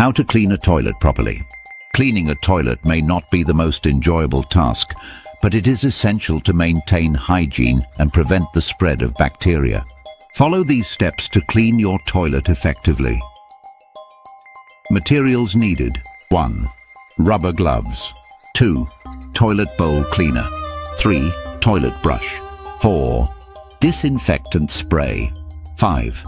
How to clean a toilet properly. Cleaning a toilet may not be the most enjoyable task, but it is essential to maintain hygiene and prevent the spread of bacteria. Follow these steps to clean your toilet effectively. Materials needed. 1. Rubber gloves. 2. Toilet bowl cleaner. 3. Toilet brush. 4. Disinfectant spray. 5.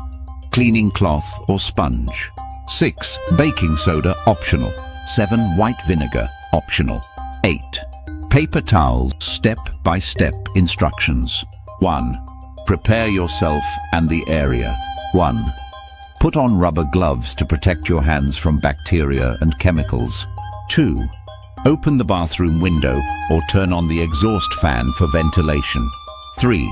Cleaning cloth or sponge. 6. Baking soda optional. 7. White vinegar optional. 8. Paper towels step-by-step instructions. 1. Prepare yourself and the area. 1. Put on rubber gloves to protect your hands from bacteria and chemicals. 2. Open the bathroom window or turn on the exhaust fan for ventilation. 3.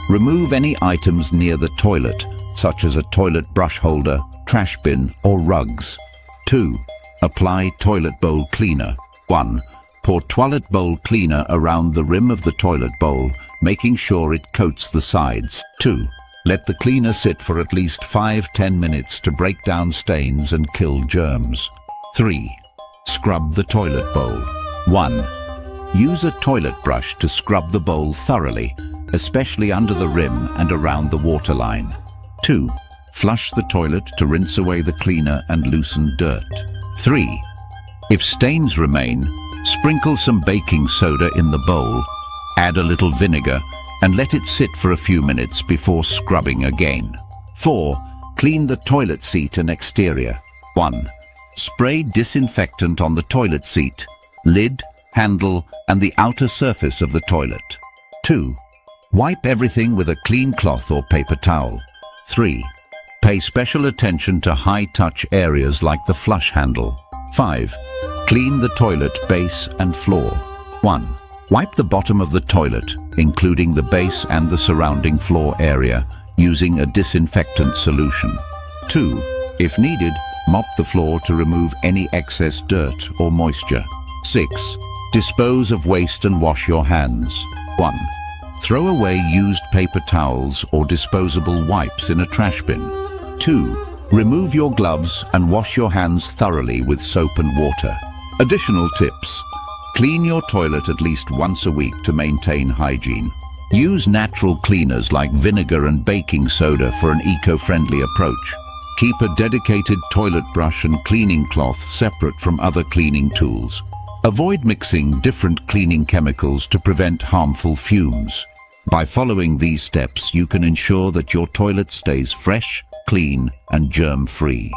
Remove any items near the toilet, such as a toilet brush holder, trash bin or rugs. 2. Apply toilet bowl cleaner. 1. Pour toilet bowl cleaner around the rim of the toilet bowl, making sure it coats the sides. 2. Let the cleaner sit for at least 5-10 minutes to break down stains and kill germs. 3. Scrub the toilet bowl. 1. Use a toilet brush to scrub the bowl thoroughly, especially under the rim and around the waterline. 2. Flush the toilet to rinse away the cleaner and loosen dirt. 3. If stains remain, sprinkle some baking soda in the bowl, add a little vinegar, and let it sit for a few minutes before scrubbing again. 4. Clean the toilet seat and exterior. 1. Spray disinfectant on the toilet seat, lid, handle, and the outer surface of the toilet. 2. Wipe everything with a clean cloth or paper towel. 3. Pay special attention to high-touch areas like the flush handle. 5. Clean the toilet base and floor. 1. Wipe the bottom of the toilet, including the base and the surrounding floor area, using a disinfectant solution. 2. If needed, mop the floor to remove any excess dirt or moisture. 6. Dispose of waste and wash your hands. 1. Throw away used paper towels or disposable wipes in a trash bin. 2. Remove your gloves and wash your hands thoroughly with soap and water. Additional tips. Clean your toilet at least once a week to maintain hygiene. Use natural cleaners like vinegar and baking soda for an eco-friendly approach. Keep a dedicated toilet brush and cleaning cloth separate from other cleaning tools. Avoid mixing different cleaning chemicals to prevent harmful fumes. By following these steps, you can ensure that your toilet stays fresh, clean, and germ-free.